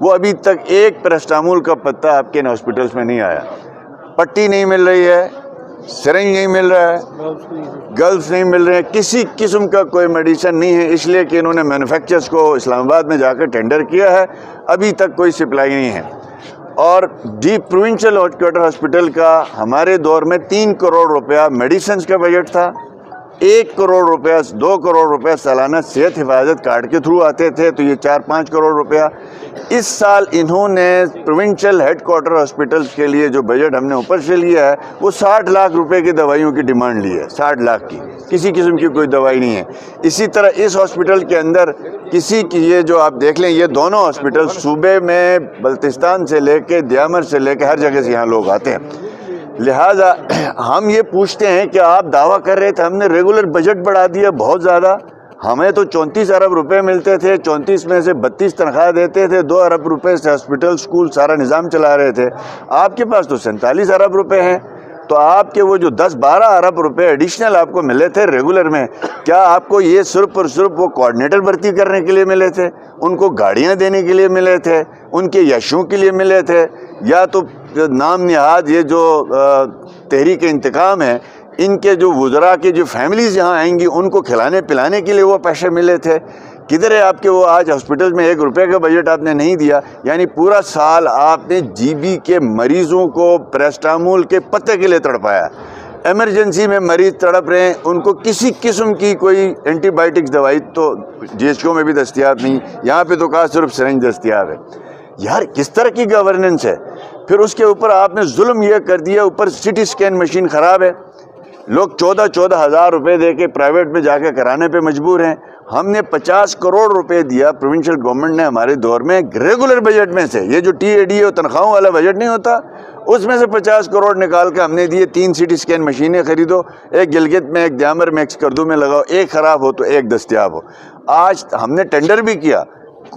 وہ ابھی تک ایک پیراسٹامول کا پتہ آپ کے ہاسپٹلس میں نہیں آیا. پٹی نہیں مل رہی ہے, سرنج نہیں مل رہا ہے, گلفس نہیں مل رہے ہیں, کسی قسم کا کوئی میڈیسن نہیں ہے, اس لیے کہ انہوں نے مینوفیکچرز کو اسلام آباد میں جا کے ٹینڈر کیا ہے, ابھی تک کوئی سپلائی نہیں ہے. اور پروونشل ہیڈ کوارٹر ہاسپٹل کا ہمارے دور میں 3 کروڑ روپیہ میڈیسنز کا بجٹ تھا, 1 کروڑ روپیہ 2 کروڑ روپیہ سالانہ صحت حفاظت کارڈ کے تھرو آتے تھے, تو یہ 4-5 کروڑ روپیہ. اس سال انہوں نے پروونشل ہیڈ کوارٹر ہاسپٹلس کے لیے جو بجٹ ہم نے اوپر سے لیا ہے وہ 60 لاکھ روپے کی دوائیوں کی ڈیمانڈ لی ہے, 60 لاکھ کی, کسی قسم کی کوئی دوائی نہیں ہے. اسی طرح اس ہاسپٹل کے اندر کسی کی, یہ جو آپ دیکھ لیں یہ دونوں ہاسپٹل صوبے میں بلتستان سے لے کے دیامر سے لے کے ہر جگہ سے یہاں لوگ آتے ہیں. لہٰذا ہم یہ پوچھتے ہیں کہ آپ دعویٰ کر رہے تھے ہم نے ریگولر بجٹ بڑھا دیا بہت زیادہ, ہمیں تو 34 ارب روپے ملتے تھے, 34 میں سے 32 تنخواہ دیتے تھے, 2 ارب روپے سے ہاسپٹل اسکول سارا نظام چلا رہے تھے. آپ کے پاس تو 47 ارب روپے ہیں, تو آپ کے وہ جو 10-12 ارب روپے ایڈیشنل آپ کو ملے تھے ریگولر میں, کیا آپ کو یہ صرف اور صرف وہ کوآرڈینیٹر بھرتی کرنے کے لیے ملے تھے, ان کو گاڑیاں دینے کے لیے ملے تھے, ان کے یشوں کے لیے ملے تھے, یا تو نام نہاد یہ جو تحریک انتقام ہے ان کے جو وزراء کی جو فیملیز یہاں آئیں گی ان کو کھلانے پلانے کے لیے وہ پیسے ملے تھے؟ کدھر ہے آپ کے وہ آج ہاسپٹل میں 1 روپے کا بجٹ آپ نے نہیں دیا. یعنی پورا سال آپ نے جی بی کے مریضوں کو پیراسٹامول کے پتے کے لیے تڑپایا. ایمرجنسی میں مریض تڑپ رہے ہیں, ان کو کسی قسم کی کوئی اینٹی بائیوٹکس دوائی تو جی ایچ او میں بھی دستیاب نہیں, یہاں پہ تو کہا صرف سرنج دستیاب ہے. یار کس طرح کی گورننس ہے؟ پھر اس کے اوپر آپ نے ظلم یہ کر دیا, اوپر سٹی اسکین مشین خراب ہے, لوگ 14 ہزار روپے دے کے پرائیویٹ میں جا کے کرانے پہ مجبور ہیں. ہم نے 50 کروڑ روپے دیا پروونشل گورنمنٹ نے ہمارے دور میں ریگولر بجٹ میں سے, یہ جو ٹی اے ڈی اور تنخواہوں والا بجٹ نہیں ہوتا اس میں سے 50 کروڑ نکال کے ہم نے دیے. 3 سٹی اسکین مشینیں خریدو, ایک گلگت میں, ایک دیامر میں, ایک اسکردو میں لگاؤ, ایک خراب ہو تو ایک دستیاب ہو. آج ہم نے ٹینڈر بھی کیا,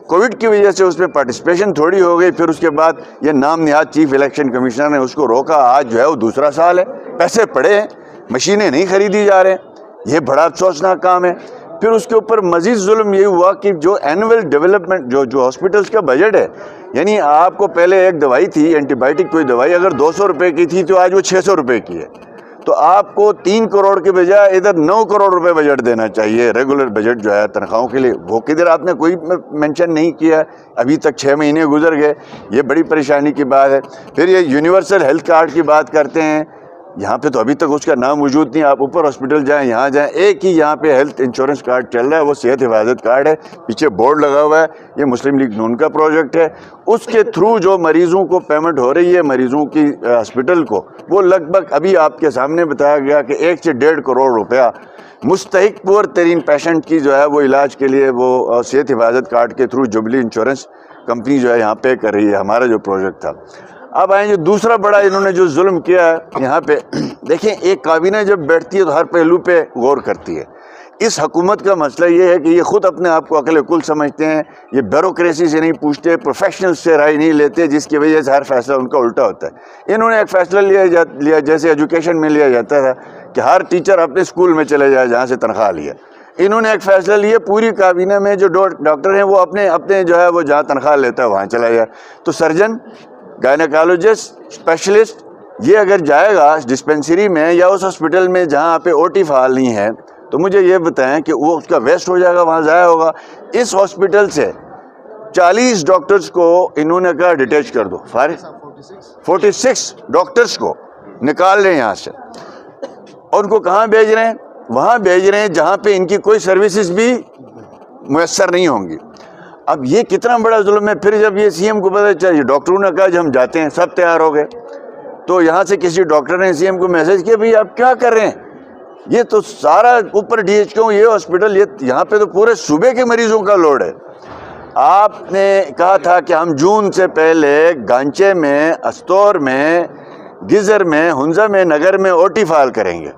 کووڈ کی وجہ سے اس میں پارٹیسپیشن تھوڑی ہو گئی, پھر اس کے بعد یہ نام نہاد چیف الیکشن کمشنر نے اس کو روکا. آج جو ہے وہ دوسرا سال ہے, پیسے پڑے ہیں, مشینیں نہیں خریدی جا رہے ہیں, یہ بڑا افسوسناک کام ہے. پھر اس کے اوپر مزید ظلم یہ ہوا کہ جو اینول ڈیولپمنٹ جو ہاسپٹلس کا بجٹ ہے, یعنی آپ کو پہلے ایک دوائی تھی اینٹی بائیوٹک کوئی دوائی اگر 200 روپے کی تھی تو آج وہ 600 روپے کی ہے, تو آپ کو 3 کروڑ کے بجائے ادھر 9 کروڑ روپے بجٹ دینا چاہیے ریگولر بجٹ جو ہے تنخواہوں کے لیے. وہ کدھر آپ نے کوئی مینشن نہیں کیا, ابھی تک 6 مہینے گزر گئے, یہ بڑی پریشانی کی بات ہے. پھر یہ یونیورسل ہیلتھ کارڈ کی بات کرتے ہیں, یہاں پہ تو ابھی تک اس کا نام موجود نہیں. آپ اوپر ہاسپٹل جائیں, یہاں جائیں, ایک ہی یہاں پہ ہیلتھ انشورنس کارڈ چل رہا ہے, وہ صحت حفاظت کارڈ ہے, پیچھے بورڈ لگا ہوا ہے, یہ مسلم لیگ نون کا پروجیکٹ ہے. اس کے تھرو جو مریضوں کو پیمنٹ ہو رہی ہے مریضوں کی ہاسپٹل کو, وہ لگ بھگ ابھی آپ کے سامنے بتایا گیا کہ 1 سے 1.5 کروڑ روپیہ مستحق پور ترین پیشنٹ کی جو ہے وہ علاج کے لیے وہ صحت حفاظت کارڈ کے تھرو جبلی انشورنس کمپنی جو ہے یہاں پے کر رہی ہے, ہمارا جو پروجیکٹ تھا. اب آئیں جو دوسرا بڑا انہوں نے جو ظلم کیا ہے یہاں پہ, دیکھیں ایک کابینہ جب بیٹھتی ہے تو ہر پہلو پہ غور کرتی ہے. اس حکومت کا مسئلہ یہ ہے کہ یہ خود اپنے آپ کو عقل کل سمجھتے ہیں, یہ بیوروکریسی سے نہیں پوچھتے, پروفیشنل سے رائے نہیں لیتے, جس کی وجہ سے ہر فیصلہ ان کا الٹا ہوتا ہے. انہوں نے ایک فیصلہ لیا جیسے ایجوکیشن میں لیا جاتا تھا کہ ہر ٹیچر اپنے اسکول میں چلے جائے جہاں سے تنخواہ لیا. انہوں نے ایک فیصلہ لیا پوری کابینہ میں جو ڈاکٹر ہیں وہ اپنے جو ہے وہ جہاں تنخواہ لیتا ہے وہاں چلا جائے. تو سرجن, گائنیکالوجسٹ, اسپیشلسٹ, یہ اگر جائے گا ڈسپینسری میں یا اس ہاسپٹل میں جہاں پہ او ٹی فعال نہیں ہے, تو مجھے یہ بتائیں کہ وہ اس کا ویسٹ ہو جائے گا, وہاں ضائع ہوگا. اس ہاسپٹل سے 40 ڈاکٹرز کو انہوں نے کہا ڈیٹیچ کر دو, 46 ڈاکٹرز کو نکال رہے ہیں یہاں سے, اور ان کو کہاں بھیج رہے ہیں؟ وہاں بھیج رہے ہیں جہاں پہ ان کی کوئی سروسز بھی میسر نہیں ہوں گی. اب یہ کتنا بڑا ظلم ہے. پھر جب یہ سی ایم کو پتہ چلا, یہ ڈاکٹروں نے کہا جب ہم جاتے ہیں, سب تیار ہو گئے, تو یہاں سے کسی ڈاکٹر نے سی ایم کو میسج کیا بھئی آپ کیا کر رہے ہیں, یہ تو سارا اوپر ڈی ایچ او, یہ ہاسپٹل, یہاں پہ تو پورے صوبے کے مریضوں کا لوڈ ہے. آپ نے کہا تھا کہ ہم جون سے پہلے گانچے میں, استور میں, گزر میں, ہنزا میں, نگر میں او ٹی فعال کریں گے.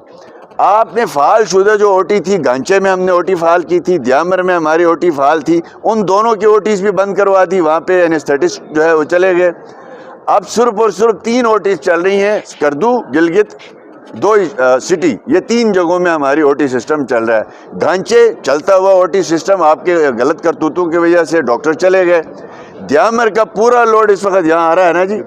آپ نے فعال شدہ جو او ٹی تھی, گانچے میں ہم نے او ٹی فعال کی تھی, دیامر میں ہماری او ٹی فعال تھی, ان دونوں کی او ٹیز بھی بند کروا دی, وہاں پہ اینستھیٹسٹ جو ہے وہ چلے گئے. اب صرف اور صرف 3 او ٹیز چل رہی ہیں, اسکردو, گلگت, 2 سٹی, یہ 3 جگہوں میں ہماری او ٹی سسٹم چل رہا ہے. ڈھانچے چلتا ہوا او ٹی سسٹم آپ کے غلط کرتوتوں کی وجہ سے ڈاکٹر چلے گئے. دیامر کا پورا لوڈ اس وقت یہاں آ رہا ہے نا جی،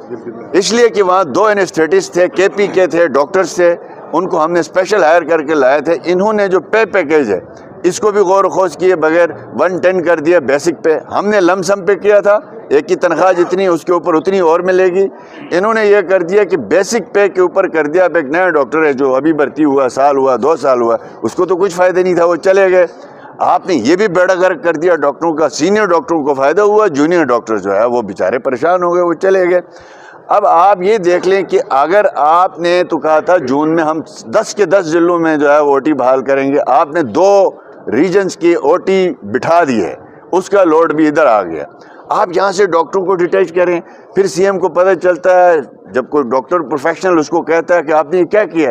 اس لیے کہ وہاں 2 انسٹیٹسٹ تھے، KP کے تھے، ڈاکٹرز تھے، ان کو ہم نے اسپیشل ہائر کر کے لائے تھے. انہوں نے جو پیکیج ہے اس کو بھی غور و خوض کیے بغیر 110 کر دیا بیسک پہ. ہم نے لم سم پہ کیا تھا، ایک کی تنخواہ جتنی اس کے اوپر اتنی اور ملے گی. انہوں نے یہ کر دیا کہ بیسک پے کے اوپر کر دیا. اب ایک نیا ڈاکٹر ہے جو ابھی بھرتی ہوا، سال ہوا 2 سال ہوا، اس کو تو کچھ فائدہ نہیں تھا، وہ چلے گئے. آپ نے یہ بھی بیڑا گرک کر دیا ڈاکٹروں کا. سینئر ڈاکٹروں کو فائدہ ہوا، جونیئر ڈاکٹر جو ہے وہ بیچارے پریشان ہو گئے، وہ چلے گئے. اب آپ یہ دیکھ لیں کہ اگر آپ نے تو کہا تھا جون میں ہم 10 کے 10 ضلعوں میں جو ہے او ٹی بحال کریں گے، آپ نے 2 ریجنز کی او ٹی بٹھا دی ہے، اس کا لوڈ بھی ادھر آ گیا. آپ یہاں سے ڈاکٹروں کو ڈیٹیچ کریں، پھر CM کو پتہ چلتا ہے جب کوئی ڈاکٹر پروفیشنل اس کو کہتا ہے کہ آپ نے یہ کیا کیا.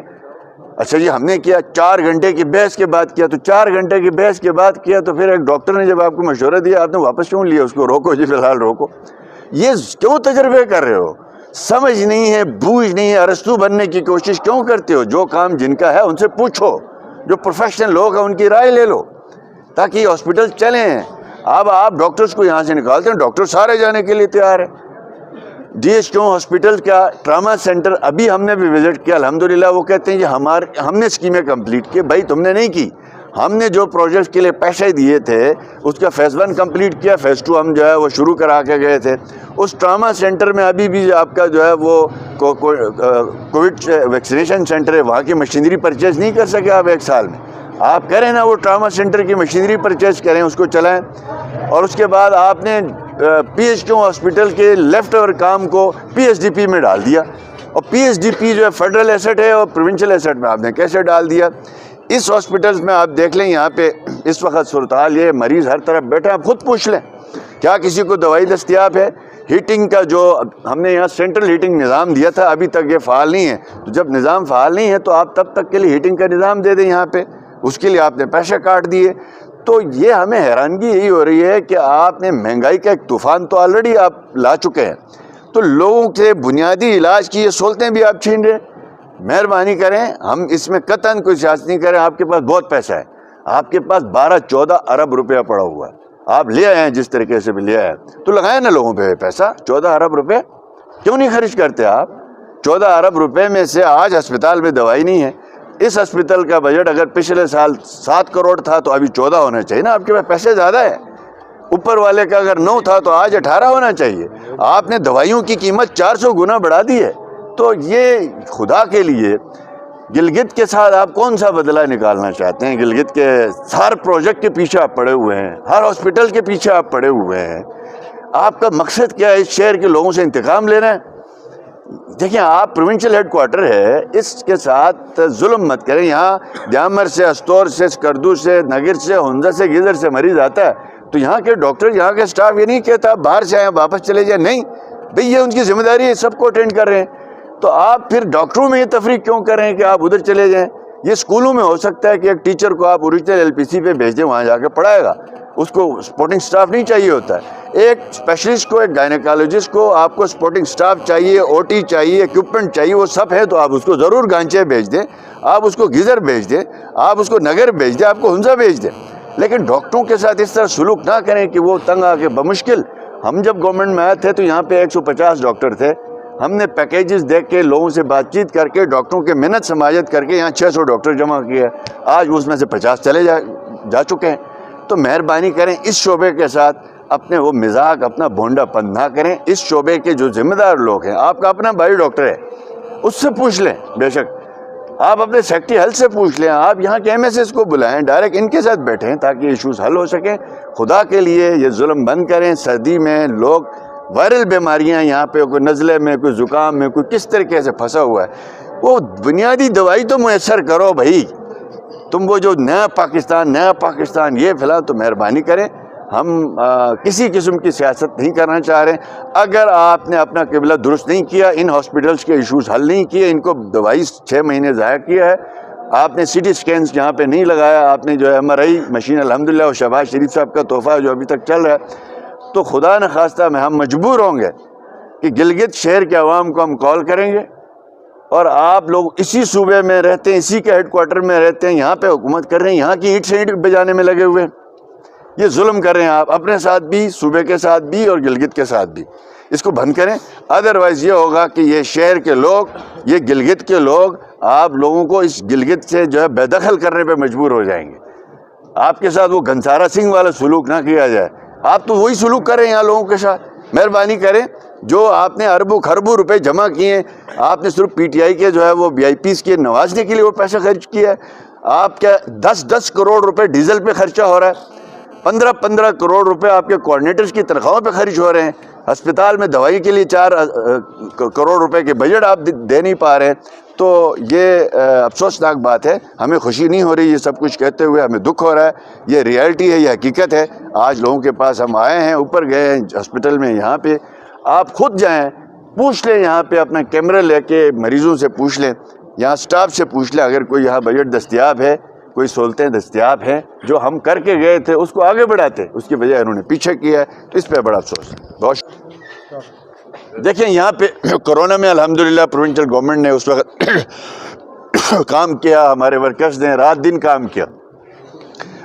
اچھا جی ہم نے کیا 4 گھنٹے کی بحث کے بعد کیا، تو 4 گھنٹے کی بحث کے بعد کیا تو پھر ایک ڈاکٹر نے جب آپ کو مشورہ دیا آپ نے واپس کیوں لیا اس کو؟ روکو جی، فی الحال روکو. یہ کیوں تجربے کر رہے ہو؟ سمجھ نہیں ہے، بوجھ نہیں ہے، ارسطو بننے کی کوشش کیوں کرتے ہو؟ جو کام جن کا ہے ان سے پوچھو، جو پروفیشنل لوگ ہیں ان کی رائے لے لو تاکہ یہ ہاسپٹل چلیں. اب آپ ڈاکٹرز کو یہاں سے نکالتے ہیں، ڈاکٹر سارے جانے کے لیے تیار ہیں. DHQ ہاسپٹل کا ٹراما سینٹر ابھی ہم نے بھی وزٹ کیا، الحمدللہ وہ کہتے ہیں کہ ہم نے اسکیمیں کمپلیٹ کی. بھائی تم نے نہیں کی، ہم نے جو پروجیکٹ کے لیے پیسے دیے تھے اس کا فیز 1 کمپلیٹ کیا، فیز 2 ہم جو ہے وہ شروع کرا کے گئے تھے. اس ٹراما سینٹر میں ابھی بھی آپ کا جو ہے وہ کووڈ ویکسینیشن سینٹر ہے، وہاں کی مشینری پرچیز نہیں کر سکے آپ 1 سال میں. آپ کریں نا وہ ٹراما سینٹر کی مشینری پرچیز کریں، اس کو چلائیں. اور اس کے بعد آپ نے PHQ ہاسپٹل کے لیفٹ اوور کام کو PSDP میں ڈال دیا، اور PSDP جو ہے فیڈرل ایسٹ ہے اور پروونشل ایسٹ میں آپ نے کیسے ڈال دیا. اس ہاسپٹلز میں آپ دیکھ لیں یہاں پہ اس وقت صورتحال یہ مریض ہر طرف بیٹھے ہیں. آپ خود پوچھ لیں کیا کسی کو دوائی دستیاب ہے؟ ہیٹنگ کا جو ہم نے یہاں سینٹرل ہیٹنگ نظام دیا تھا ابھی تک یہ فعال نہیں ہے. تو جب نظام فعال نہیں ہے تو آپ تب تک کے لیے ہیٹنگ کا نظام دے دیں یہاں پہ، اس کے لیے آپ نے پیسے کاٹ دیے. تو یہ ہمیں حیرانگی یہی ہو رہی ہے کہ آپ نے مہنگائی کا ایک طوفان تو آلریڈی آپ لا چکے ہیں، تو لوگوں سے بنیادی علاج کی یہ سہولتیں بھی آپ چھین رہے. مہربانی کریں، ہم اس میں قطعاً کوئی سیاست نہیں کریں. آپ کے پاس بہت پیسہ ہے، آپ کے پاس 12-14 ارب روپیہ پڑا ہوا ہے، آپ لے آئے ہیں جس طریقے سے بھی لے آئے ہیں، تو لگائیں نا لوگوں پہ پیسہ. 14 ارب روپے کیوں نہیں خرچ کرتے آپ؟ 14 ارب روپے میں سے آج ہسپتال میں دوائی نہیں ہے. اس ہسپتال کا بجٹ اگر پچھلے سال 7 کروڑ تھا تو ابھی 14 ہونا چاہیے نا. آپ کے پاس پیسے زیادہ ہے. اوپر والے کا اگر 9 تھا تو آج 18 ہونا چاہیے. آپ نے دوائیوں کی قیمت 400 گنا بڑھا دی ہے. تو یہ خدا کے لیے گلگت کے ساتھ آپ کون سا بدلہ نکالنا چاہتے ہیں؟ گلگت کے ہر پروجیکٹ کے پیچھے آپ پڑے ہوئے ہیں، ہر ہاسپٹل کے پیچھے آپ پڑے ہوئے ہیں. آپ کا مقصد کیا ہے؟ اس شہر کے لوگوں سے انتقام لینا ہے؟ دیکھیں آپ پروونشل ہیڈ کوارٹر ہے، اس کے ساتھ ظلم مت کریں. یہاں دیامر سے، استور سے، سکردو سے، نگر سے، ہنزا سے، گیزر سے مریض آتا ہے تو یہاں کے ڈاکٹر، یہاں کے سٹاف یہ نہیں کہتا باہر سے آئیں واپس چلے جائیں. نہیں بھئی، یہ ان کی ذمہ داری ہے، سب کو اٹینڈ کر رہے ہیں. تو آپ پھر ڈاکٹروں میں یہ تفریق کیوں کر رہے ہیں کہ آپ ادھر چلے جائیں؟ یہ اسکولوں میں ہو سکتا ہے کہ ایک ٹیچر کو آپ اوریجنل LPC پہ بھیج دیں، وہاں جا کے پڑھائے گا، اس کو سپورٹنگ سٹاف نہیں چاہیے ہوتا ہے. ایک اسپیشلسٹ کو، ایک گائنیکالوجسٹ کو آپ کو سپورٹنگ سٹاف چاہیے، OT چاہیے، اکوپمنٹ چاہیے، وہ سب ہے تو آپ اس کو ضرور گانچے بھیج دیں، آپ اس کو گیزر بھیج دیں، آپ اس کو نگر بھیج دیں، آپ کو ہنزا بھیج دیں. لیکن ڈاکٹروں کے ساتھ اس طرح سلوک نہ کریں کہ وہ تنگ آ کے بمشکل. ہم جب گورنمنٹ میں آئے تھے تو یہاں پہ 150 ڈاکٹر تھے. ہم نے پیکیجز دیکھ کے لوگوں سے بات چیت کر کے ڈاکٹروں کے محنت سماجت کر کے یہاں 600 ڈاکٹر جمع کیے. آج اس میں سے 50 چلے جا چکے ہیں. تو مہربانی کریں اس شعبے کے ساتھ اپنے وہ مزاق، اپنا بھونڈا پن نہ کریں. اس شعبے کے جو ذمہ دار لوگ ہیں، آپ کا اپنا بھائی ڈاکٹر ہے، اس سے پوچھ لیں. بے شک آپ اپنے سیکٹری ہیلتھ سے پوچھ لیں، آپ یہاں کے MSS کو بلائیں، ڈائریکٹ ان کے ساتھ بیٹھیں تاکہ ایشوز حل ہو سکیں. خدا کے لیے یہ ظلم بند کریں. سردی میں لوگ وائرل بیماریاں یہاں پہ، کوئی نزلے میں، کوئی زکام میں، کوئی کس طریقے سے پھنسا ہوا ہے، وہ بنیادی دوائی تو میسر کرو بھائی. تم وہ جو نیا پاکستان یہ فلاں، تو مہربانی کریں. ہم کسی قسم کی سیاست نہیں کرنا چاہ رہے. اگر آپ نے اپنا قبلہ درست نہیں کیا، ان ہاسپٹلس کے ایشوز حل نہیں کیے، ان کو دوائی 6 مہینے ضائع کیا ہے، آپ نے CT اسکینس یہاں پہ نہیں لگایا، آپ نے جو ہے MRI مشین الحمدللہ اور شہباز شریف صاحب کا تحفہ جو ابھی تک چل رہا ہے، تو خدا نخواستہ میں ہم مجبور ہوں گے کہ گلگت شہر کے عوام کو ہم کال کریں گے. اور آپ لوگ اسی صوبے میں رہتے ہیں، اسی کے ہیڈ کوارٹر میں رہتے ہیں، یہاں پہ حکومت کر رہے ہیں، یہاں کی اینٹ سے اینٹ بجانے میں لگے ہوئے ہیں. یہ ظلم کر رہے ہیں آپ اپنے ساتھ بھی, صوبے کے ساتھ بھی اور گلگت کے ساتھ بھی. اس کو بند کریں, ادروائز یہ ہوگا کہ یہ شہر کے لوگ, یہ گلگت کے لوگ آپ لوگوں کو اس گلگت سے جو ہے بے دخل کرنے پہ مجبور ہو جائیں گے. آپ کے ساتھ وہ گھنسارا سنگھ والا سلوک نہ کیا جائے. آپ تو وہی سلوک کریں یہاں لوگوں کے ساتھ. مہربانی کریں, جو آپ نے اربوں خربوں روپے جمع کیے ہیں, آپ نے صرف پی ٹی آئی کے جو ہے وہ وی آئی پیز کے نوازنے کے لیے وہ پیسہ خرچ کیا ہے. آپ کیا 10 کروڑ روپے ڈیزل پہ خرچہ ہو رہا ہے, 15 کروڑ روپے آپ کے کوآرڈینیٹرز کی تنخواہوں پہ خرچ ہو رہے ہیں, ہسپتال میں دوائی کے لیے 4 کروڑ روپے کے بجٹ آپ دے نہیں پا رہے ہیں. تو یہ افسوسناک بات ہے. ہمیں خوشی نہیں ہو رہی یہ سب کچھ کہتے ہوئے, ہمیں دکھ ہو رہا ہے. یہ ریالٹی ہے, یہ حقیقت ہے. آج لوگوں کے پاس ہم آئے ہیں, اوپر گئے ہیں ہاسپٹل میں, یہاں پہ آپ خود جائیں, پوچھ لیں, یہاں پہ اپنا کیمرہ لے کے مریضوں سے پوچھ لیں, یہاں سٹاف سے پوچھ لیں, اگر کوئی یہاں بجٹ دستیاب ہے, کوئی سہولتیں دستیاب ہیں, جو ہم کر کے گئے تھے اس کو آگے بڑھاتے, اس کی بجائے انہوں نے پیچھے کیا ہے. تو اس پہ بڑا افسوس ہے. بہت دیکھیں یہاں پہ کرونا میں الحمدللہ پروونشل گورنمنٹ نے اس وقت کام کیا, ہمارے ورکرز نے رات دن کام کیا.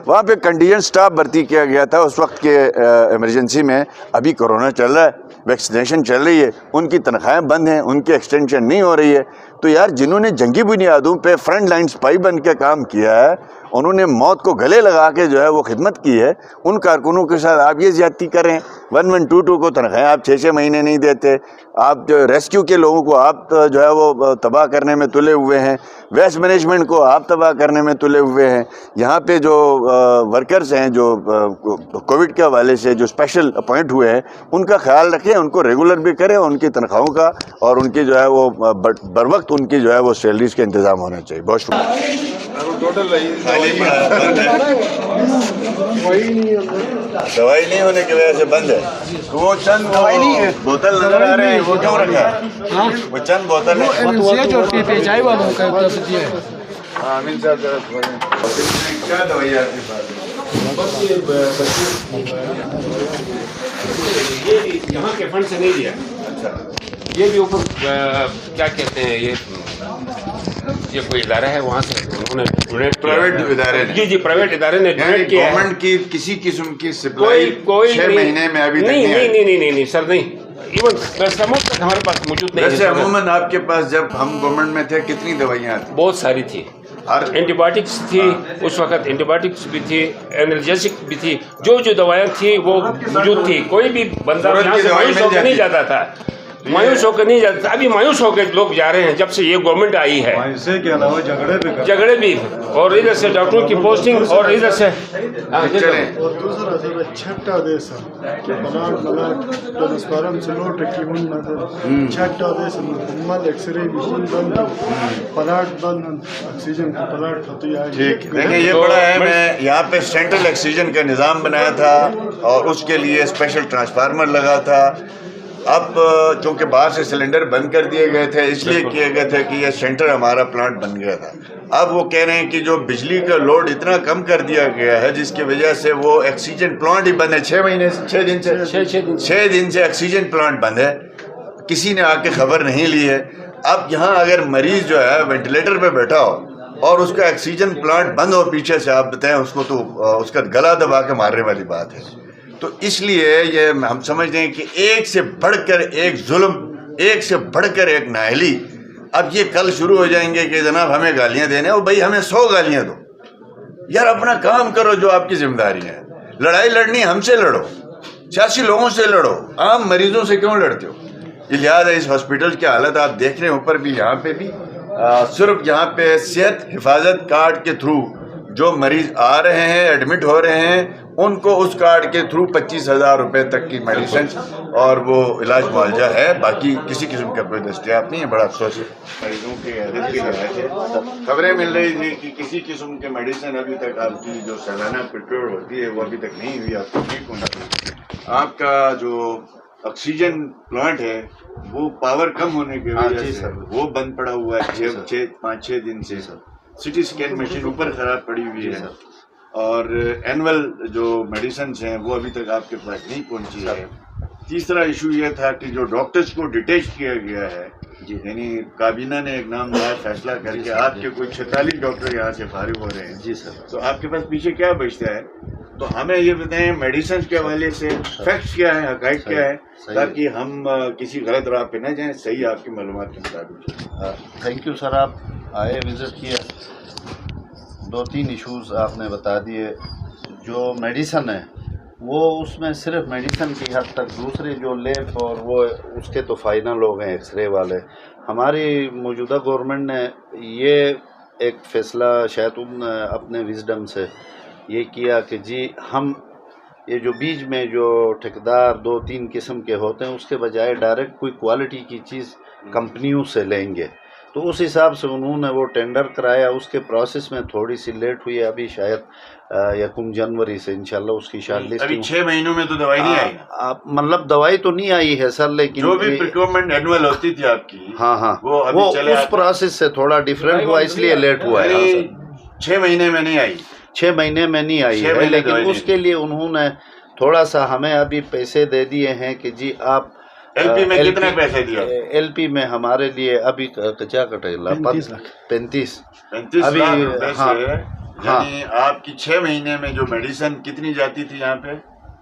وہاں پہ کنٹینجنٹ سٹاف بھرتی کیا گیا تھا اس وقت کے ایمرجنسی میں. ابھی کرونا چل رہا ہے, ویکسینیشن چل رہی ہے, ان کی تنخواہیں بند ہیں, ان کی ایکسٹینشن نہیں ہو رہی ہے. تو یار جنہوں نے جنگی بنیادوں پہ فرنٹ لائن سپاہی بن کے کام کیا ہے, انہوں نے موت کو گلے لگا کے جو ہے وہ خدمت کی ہے, ان کارکنوں کے ساتھ آپ یہ زیادتی کریں. 1122 کو تنخواہیں آپ 6 مہینے نہیں دیتے. آپ جو ریسکیو کے لوگوں کو آپ جو ہے وہ تباہ کرنے میں تلے ہوئے ہیں. ویسٹ مینجمنٹ کو آپ تباہ کرنے میں تلے ہوئے ہیں. یہاں پہ جو ورکرز ہیں جو کووڈ کے حوالے سے جو اسپیشل اپوائنٹ ہوئے ہیں, ان کا خیال رکھیں, ان کو ریگولر بھی کریں, ان کی تنخواہوں کا اور ان کی جو ہے وہ بر وقت ان کی جو ہے وہ سیلریز کا انتظام ہونا چاہیے. بہت شکریہ. دوائی نہیں ہونے کی وجہ سے بند ہے. وہ چند بوتل نظر آ رہے ہیں, وہ کیوں رکھا ہے؟ وہ چند بوتل چائے والوں کا امین صاحب کیا دوائی آپ کے پاس؟ یہاں کے فنڈ سے نہیں دیا. اچھا, یہ بھی اوپر کیا کہتے ہیں, یہ کوئی ادارہ ہے, وہاں سے انہوں نے ڈونیٹ, پرائیویٹ ادارے نے, جی پرائیویٹ ادارے نے ڈونیٹ کیا ہے. گورنمنٹ کی کسی قسم کی سپلائی 6 مہینے میں ابھی تک نہیں سر, نہیں. ایون پیراسٹامول تک ہمارے پاس موجود نہیں ہے. ویسے عموماً آپ کے پاس جب ہم گورنمنٹ میں تھے کتنی دوائیاں تھیں؟ بہت ساری تھی. اینٹی بایوٹکس تھی اس وقت, اینٹی بایوٹکس بھی تھی, انرجیسک بھی تھی, جو دوائیں تھیں وہ موجود تھی. کوئی بھی بندہ یہاں سے مایوس ہو کے نہیں جاتا تھا, مایوس ہو کے نہیں جاتا تھا. ابھی مایوس ہو کے لوگ جا رہے ہیں جب سے یہ گورنمنٹ آئی ہے. جھگڑے بھی, اور ادھر سے ڈاکٹروں کی پوسٹنگ, اور ادھر سے چھٹا دے سر پلاٹ ٹرانسفارم سے لوٹ کی من چھٹا دے سر مل ایکس رے مشین بند پلاٹ بند آکسیجن کا پلاٹ خطی آئے. ٹھیک, دیکھیں یہ بڑا اہم ہے. یہاں پہ سینٹرل آکسیجن کا نظام بنایا تھا اور اس کے لیے اسپیشل ٹرانسفارمر لگا تھا. اب چونکہ باہر سے سلنڈر بند کر دیے گئے تھے, اس لیے کیے گئے تھے کہ یہ سینٹر ہمارا پلانٹ بن گیا تھا. اب وہ کہہ رہے ہیں کہ جو بجلی کا لوڈ اتنا کم کر دیا گیا ہے جس کی وجہ سے وہ آکسیجن پلانٹ ہی بند ہے. 6 دن سے آکسیجن پلانٹ بند ہے, کسی نے آ کے خبر نہیں لی ہے. اب یہاں اگر مریض جو ہے وینٹیلیٹر پہ بیٹھا ہو اور اس کا آکسیجن پلانٹ بند ہو پیچھے سے, آپ بتائیں اس کو, تو اس کا گلا دبا کے مارنے والی بات ہے. تو اس لیے یہ ہم سمجھتے ہیں کہ ایک سے بڑھ کر ایک ظلم, ایک سے بڑھ کر ایک نااہلی. اب یہ کل شروع ہو جائیں گے کہ جناب ہمیں گالیاں دینے, اور بھائی ہمیں 100 گالیاں دو یار, اپنا کام کرو جو آپ کی ذمہ داری ہے. لڑائی لڑنی ہم سے لڑو, سیاسی لوگوں سے لڑو, عام مریضوں سے کیوں لڑتے ہو؟ یہ لحاظ ہے. اس ہاسپٹل کی حالت آپ دیکھ رہے ہیں, اوپر بھی یہاں پہ بھی صرف یہاں پہ صحت حفاظت کارڈ کے تھرو جو مریض آ رہے ہیں, ایڈمٹ ہو رہے ہیں, ان کو اس کارڈ کے تھرو 25,000 روپے تک کی میڈیسن اور وہ علاج معالجہ ہے. باقی کسی قسم کا کوئی دستیاب نہیں ہے. بڑا افسوس ہے. مریضوں کے حالت کی لحاظ سے خبریں مل رہی تھی کہ کسی قسم کے میڈیسن ابھی تک آپ کی جو سالانہ پروکیور ہوتی ہے وہ ابھی تک نہیں ہوئی. آپ کو ٹھیک ہونا چاہیے. آپ کا جو آکسیجن پلانٹ ہے وہ پاور کم ہونے کی وجہ سے وہ بند پڑا ہوا ہے 5-6 دن سے. سٹی اسکین مشین اوپر خراب پڑی ہوئی ہے, اور اینول جو میڈیسنز ہیں وہ ابھی تک آپ کے پاس نہیں پہنچی ہے. تیسرا ایشو یہ تھا کہ جو ڈاکٹرز کو ڈیٹیچ کیا گیا ہے، یعنی کابینہ نے ایک نامدار فیصلہ کر کے آپ کے کوئی 46 ڈاکٹر یہاں سے فارغ ہو رہے ہیں. جی سر. تو آپ کے پاس پیچھے کیا بچتا ہے؟ تو ہمیں یہ بتائیں میڈیسن کے حوالے سے فیکٹس کیا ہیں، حقائق کیا ہے، تاکہ ہم کسی غلط راہ پہ نہ جائیں، صحیح آپ کی معلومات کے مطابق. Thank you sir. آپ آئے، وزٹ کیا، 2-3 ایشوز آپ نے بتا دیے. جو میڈیسن ہے وہ اس میں صرف میڈیسن کی حد تک، دوسرے جو لیب اور وہ اس کے تو فائنل ہو گئے ایکس رے والے. ہماری موجودہ گورنمنٹ نے یہ ایک فیصلہ شاید ان اپنے وزڈم سے یہ کیا کہ جی ہم یہ جو بیچ میں جو ٹھیکیدار 2-3 قسم کے ہوتے ہیں اس کے بجائے ڈائریکٹ کوئی کوالٹی کی چیز کمپنیوں سے لیں گے. تو اس حساب سے انہوں نے وہ ٹینڈر کرایا. اس کے پروسیس میں تھوڑی سی لیٹ ہوئی ہے. ابھی شاید 1 جنوری سے انشاءاللہ اس کی شارٹ لسٹ. ابھی 6 مہینوں میں تو دوائی نہیں آئی. مطلب دوائی تو نہیں آئی ہے سر، لیکن جو بھی پریکوائرمنٹ اینوئل ہوتی تھی آپ کی، ہاں وہ اس پروسیس سے تھوڑا ڈیفرنٹ ہوا، اس لیے لیٹ ہوا ہے. 6 مہینے میں نہیں آئی. 6 مہینے میں نہیں آئی ہے، لیکن اس کے لیے انہوں نے تھوڑا سا ہمیں ابھی پیسے دے دیے ہیں کہ جی آپ ایل پی میں کتنے پیسے دیا؟ ایل پی میں ہمارے لیے ابھی کیا کٹے گا 35 ابھی. یعنی آپ کی 6 مہینے میں جو میڈیسن کتنی جاتی تھی یہاں پہ؟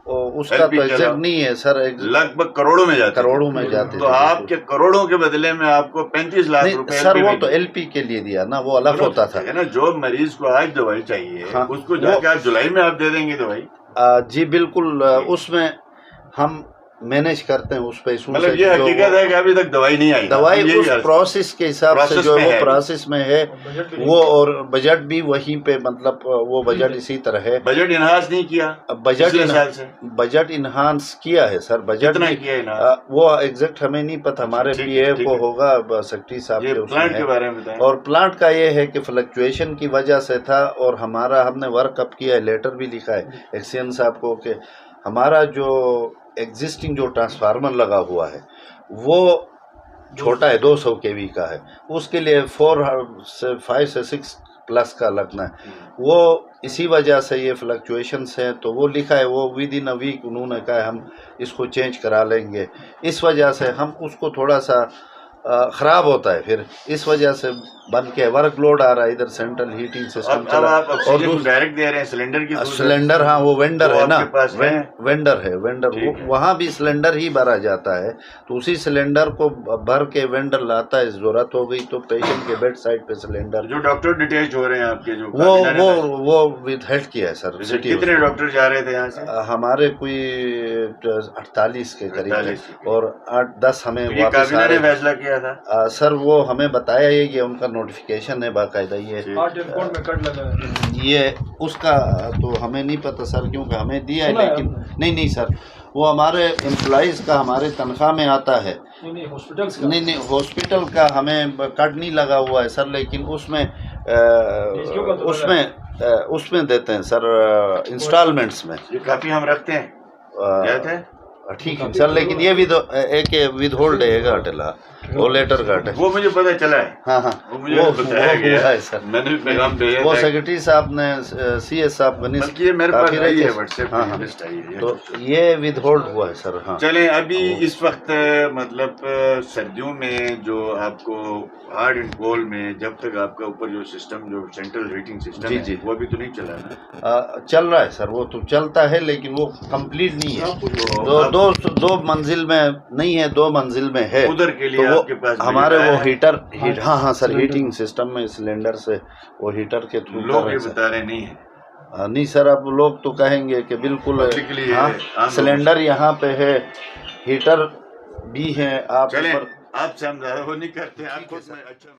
اس کا تو ایگزیکٹ نہیں ہے سر. لگ بھگ کروڑوں میں جاتی. کروڑوں میں جاتے. تو آپ کے کروڑوں کے بدلے میں آپ کو 35 لاکھ روپے سر وہ تو ایل پی کے لیے دیا نا، وہ الگ ہوتا تھا نا. جو مریض کو آج دوائی چاہیے اس کو جا کے آپ جولائی میں آپ دے دیں گے دوائی. جی بالکل. اس میں ہم مینیج کرتے ہیں اس پیسوں سے. مطلب یہ حقیقت ہے کہ ابھی تک دوائی نہیں آئی. دوائی اس پروسیس کے حساب سے جو وہ پروسیس میں ہے وہ، اور بجٹ بھی وہیں پہ، مطلب وہ بجٹ اسی طرح ہے. بجٹ انہانس نہیں کیا. بجٹ انہانس کیا ہے سر. بجٹ وہ ایگزیکٹ ہمیں نہیں پتہ، ہمارے پی اے کو ہوگا سیکرٹری صاحب کے. پلانٹ کے بارے میں بتائیں. اور پلانٹ کا یہ ہے کہ فلکچویشن کی وجہ سے تھا، اور ہم نے ورک اپ کیا ہے، لیٹر بھی لکھا ہے ایکسین صاحب کو کہ ہمارا جو ایگزسٹنگ جو ٹرانسفارمر لگا ہوا ہے وہ چھوٹا ہے، 200 kV کا ہے. اس کے لیے 5 سے 6 پلس کا لگنا ہے. وہ اسی وجہ سے یہ فلکچویشنس ہیں. تو وہ لکھا ہے، وہ ود ان اے ویک انہوں نے کہا ہے ہم اس کو چینج کرا لیں گے. اس وجہ سے ہم اس کو تھوڑا سا خراب ہوتا ہے، پھر اس وجہ سے بن کے ورک لوڈ آ رہا ہے. ادھر سینٹرل ہیٹنگ سسٹم چلا. اور ڈائریکٹ دے رہے ہیں سلنڈر کی. سلنڈر ہاں وہ وینڈر ہے نا، وینڈر ہے. وہاں بھی سلنڈر ہی بھرا جاتا ہے. تو اسی سلنڈر کو بھر کے وینڈر لاتا ہے. ضرورت ہو گئی تو پیشنٹ کے بیڈ سائڈ پہ سلنڈر. جو ڈاکٹر ڈیٹیچ ہو رہے ہیں آپ کے، جو وہ ود ہیلڈ کیا ہے سر. کتنے ڈاکٹر جا رہے تھے یہاں سے؟ ہمارے کوئی 48 کے قریب، اور 8-10 ہمیں واپس آ رہے. فیصلہ کیا تھا سر وہ ہمیں بتایا یہ کہ ان کا نوٹیفیکیشن ہے باقاعدہ. یہ اس کا تو ہمیں نہیں پتہ سر، کیونکہ ہمیں دیا ہے، لیکن نہیں سر، وہ ہمارے امپلائیز کا ہمارے تنخواہ میں آتا ہے. نہیں ہاسپٹل کا ہمیں کٹ نہیں لگا ہوا ہے سر، لیکن اس میں دیتے ہیں سر انسٹالمنٹس میں. یہ کافی ہم رکھتے ہیں. ٹھیک ہے سر، لیکن یہ ایک ود ہولڈ ہے گا ٹلا وہ لیٹر کا. وہ مجھے پتہ چلا ہے. ہاں وہ مجھے بتایا گیا ہے سر. میں نے پیغام بھیجا. وہ سیکرٹری صاحب نے سی ایس صاحب کا بلکہ یہ میرے پاس آئی ہے واٹس ایپ پہ لسٹ آئی ہے. تو یہ ود ہولڈ ہوا ہے سر. ہاں چلیں ابھی اس وقت مطلب سردیوں میں جو آپ کو ہارڈ اینڈ کول میں جب تک آپ کا اوپر جو سسٹم جو سینٹرل ہیٹنگ سسٹم ہے وہ ابھی تو نہیں چلا نا؟ چل رہا ہے سر. وہ تو چلتا ہے لیکن وہ کمپلیٹ نہیں ہے. دو منزل میں نہیں ہے، 2 منزل میں ہے. ادھر کے لیے آپ کے پاس ہمارے وہ ہیٹر ہاں سر ہیٹنگ سسٹم میں سلنڈر سے وہ ہیٹر کے تھرو. لوگ یہ بتا رہے نہیں ہیں. نہیں سر، اب لوگ تو کہیں گے کہ بالکل سلنڈر یہاں پہ ہے، ہیٹر بھی ہے. آپ چلیں، آپ سے ہم زیادہ وہ نہیں کرتے. آپ خود میں اچھا